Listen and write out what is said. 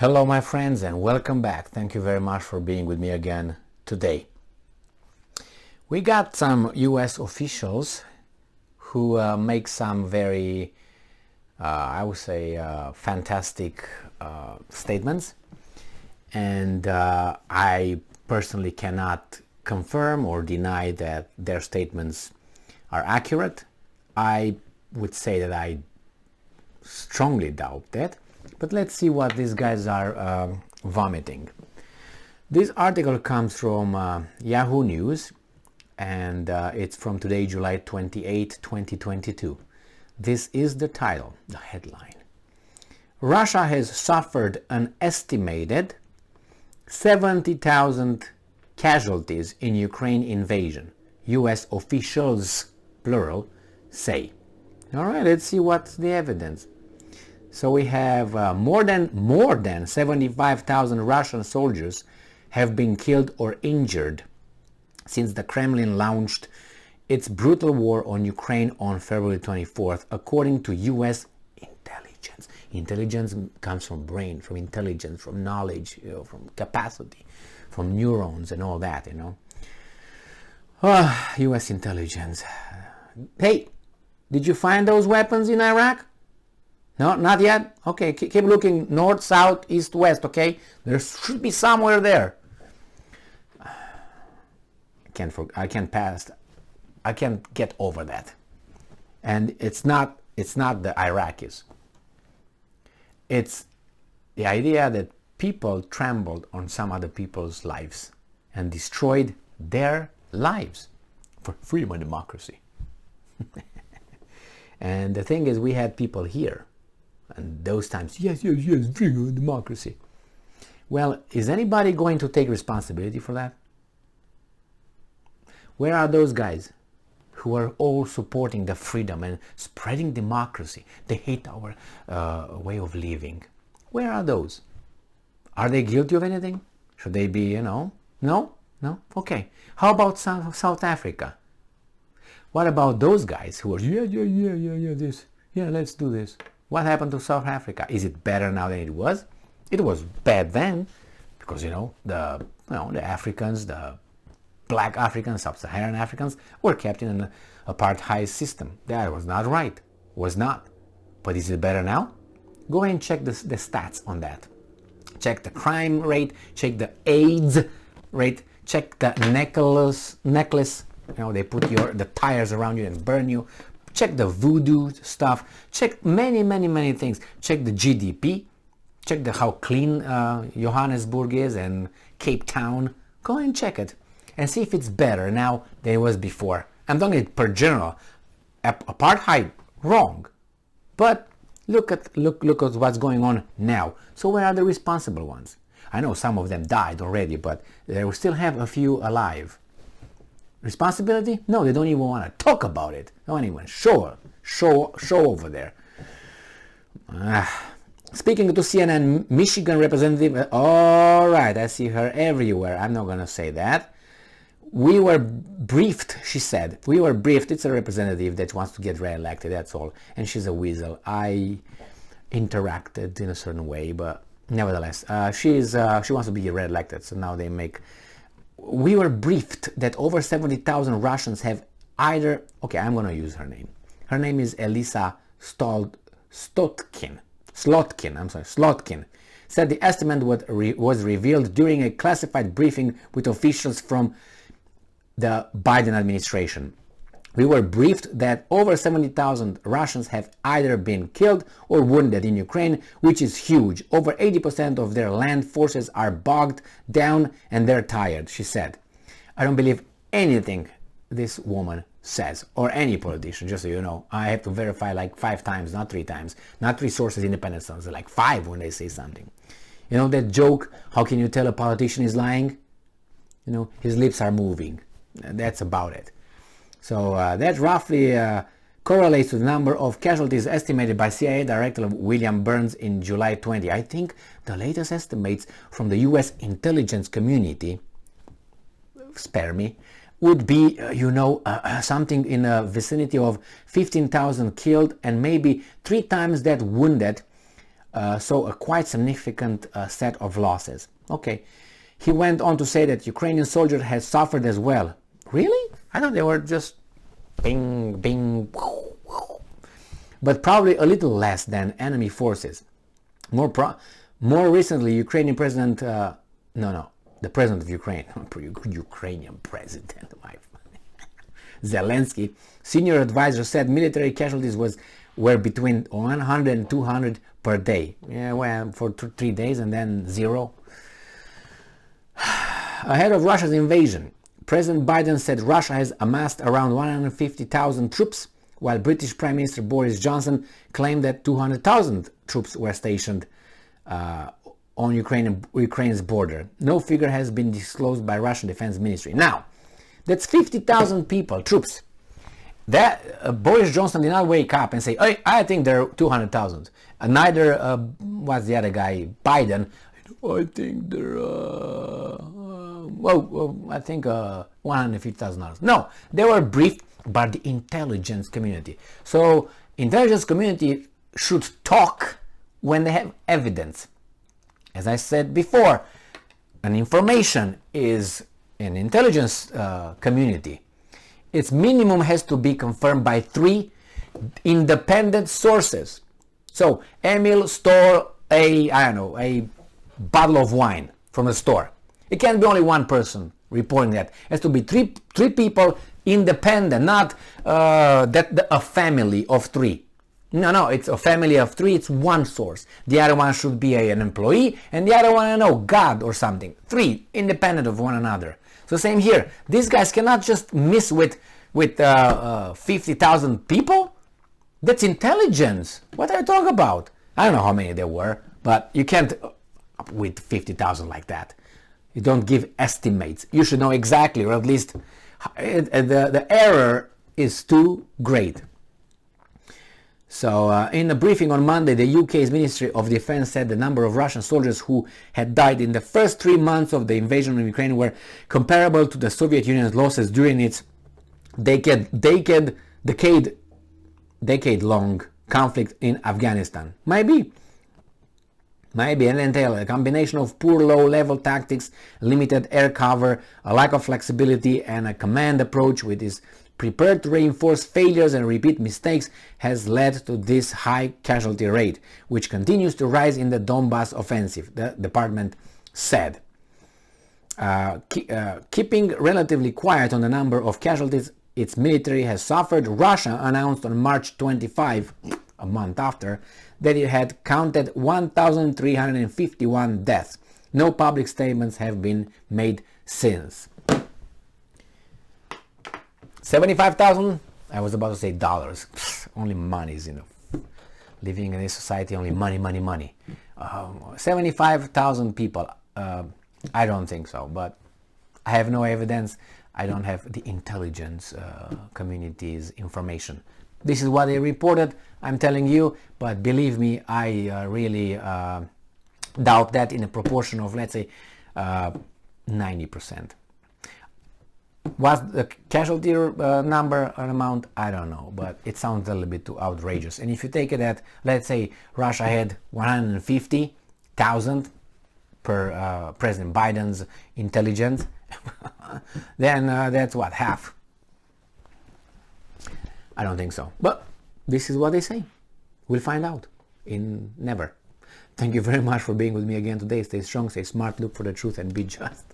Hello my friends and welcome back. Thank you very much for being with me again today. We got some US officials who make some very, I would say, fantastic statements, and I personally cannot confirm or deny that their statements are accurate. I would say that I strongly doubt that. But let's see what these guys are vomiting. This article comes from Yahoo News, and it's from today, July 28, 2022. This is the title, the headline. Russia has suffered an estimated 70,000 casualties in Ukraine invasion, US officials, plural, say. All right, let's see what's the evidence. So we have more than 75,000 Russian soldiers have been killed or injured since the Kremlin launched its brutal war on Ukraine on February 24th, according to US intelligence. Intelligence comes from brain, from intelligence, from knowledge, from capacity, from neurons and all that, US intelligence. Hey, did you find those weapons in Iraq? No, not yet? Okay, keep looking north, south, east, west, okay? There should be somewhere there. I can't get over that. And it's not the Iraqis. It's the idea that people trampled on some other people's lives and destroyed their lives for freedom and democracy. And the thing is, we had people here. And those times, yes, freedom and democracy. Well, is anybody going to take responsibility for that? Where are those guys who are all supporting the freedom and spreading democracy? They hate our way of living. Where are those? Are they guilty of anything? Should they be, No? Okay. How about South Africa? What about those guys who are, let's do this. What happened to South Africa? Is it better now than it was? It was bad then, because the Africans, the black Africans, sub-Saharan Africans were kept in an apartheid system. That was not right. Was not. But is it better now? Go ahead and check the stats on that. Check the crime rate. Check the AIDS rate. Check the necklace. They put the tires around you and burn you. Check the voodoo stuff. Check many things. Check the GDP. Check how clean Johannesburg is and Cape Town. Go and check it and see if it's better now than it was before. I'm talking it per general. Apartheid, wrong. But look at what's going on now. So where are the responsible ones? I know some of them died already, but they will still have a few alive. Responsibility? No, they don't even want to talk about it. They don't even show over there. Speaking to CNN, Michigan representative, all right, I see her everywhere. I'm not going to say that. We were briefed, she said. We were briefed. It's a representative that wants to get re-elected, that's all. And she's a weasel. I interacted in a certain way, but nevertheless, she wants to be re-elected, so now they make... We were briefed that over 70,000 Russians have either... Okay, I'm going to use her name. Her name is Elisa Slotkin. Said the estimate was revealed during a classified briefing with officials from the Biden administration. We were briefed that over 70,000 Russians have either been killed or wounded in Ukraine, which is huge. Over 80% of their land forces are bogged down and they're tired, she said. I don't believe anything this woman says, or any politician, just so you know. I have to verify like 5 times, not 3 times. Not 3 sources, independent sources, like 5 when they say something. You know that joke, how can you tell a politician is lying? His lips are moving. That's about it. So that roughly correlates to the number of casualties estimated by CIA Director William Burns in July 20. I think the latest estimates from the US intelligence community, spare me, would be, something in the vicinity of 15,000 killed and maybe 3 times that wounded so a quite significant set of losses. Okay, he went on to say that Ukrainian soldiers had suffered as well. Really? I thought they were just bing, bing, whoo, whoo. But probably a little less than enemy forces. More recently, Ukrainian president, the president of Ukraine, Ukrainian president, Zelensky, senior advisor, said military casualties were between 100 and 200 per day. Yeah, well, for 3 days and then 0. Ahead of Russia's invasion, President Biden said Russia has amassed around 150,000 troops, while British Prime Minister Boris Johnson claimed that 200,000 troops were stationed on Ukraine's border. No figure has been disclosed by Russian Defense Ministry. Now, that's 50,000 people, troops. That Boris Johnson did not wake up and say, I think there are 200,000. Neither was the other guy, Biden. I think there are, I think 150,000. No, they were briefed by the intelligence community. So, intelligence community should talk when they have evidence. As I said before, an information is an intelligence community. Its minimum has to be confirmed by 3 independent sources. So Emil stole a bottle of wine from a store. It can't be only one person reporting that. It has to be three people independent, not a family of 3. No, it's a family of 3, it's one source. The other one should be an employee, and the other one, God or something. 3, independent of one another. So same here. These guys cannot just miss with 50,000 people. That's intelligence. What are you talking about? I don't know how many there were, but you can't with 50,000 like that. You don't give estimates. You should know exactly, or at least the error is too great. So in a briefing on Monday, the UK's Ministry of Defense said the number of Russian soldiers who had died in the first 3 months of the invasion of Ukraine were comparable to the Soviet Union's losses during its decade-long conflict in Afghanistan. Maybe, and entail a combination of poor low-level tactics, limited air cover, a lack of flexibility, and a command approach which is prepared to reinforce failures and repeat mistakes has led to this high casualty rate, which continues to rise in the Donbas offensive, the department said. Keeping relatively quiet on the number of casualties its military has suffered, Russia announced on March 25, a month after, that it had counted 1,351 deaths. No public statements have been made since. 75,000? I was about to say dollars. Only money is, living in this society, only money. 75,000 people. I don't think so, but I have no evidence. I don't have the intelligence community's information. This is what they reported, I'm telling you, but believe me, I really doubt that in a proportion of, let's say, 90%. What's the casualty number or amount? I don't know, but it sounds a little bit too outrageous. And if you take it at, let's say, Russia had 150,000 per President Biden's intelligence, then that's what, half? I don't think so. But this is what they say. We'll find out in never. Thank you very much for being with me again today. Stay strong, stay smart, look for the truth, and be just.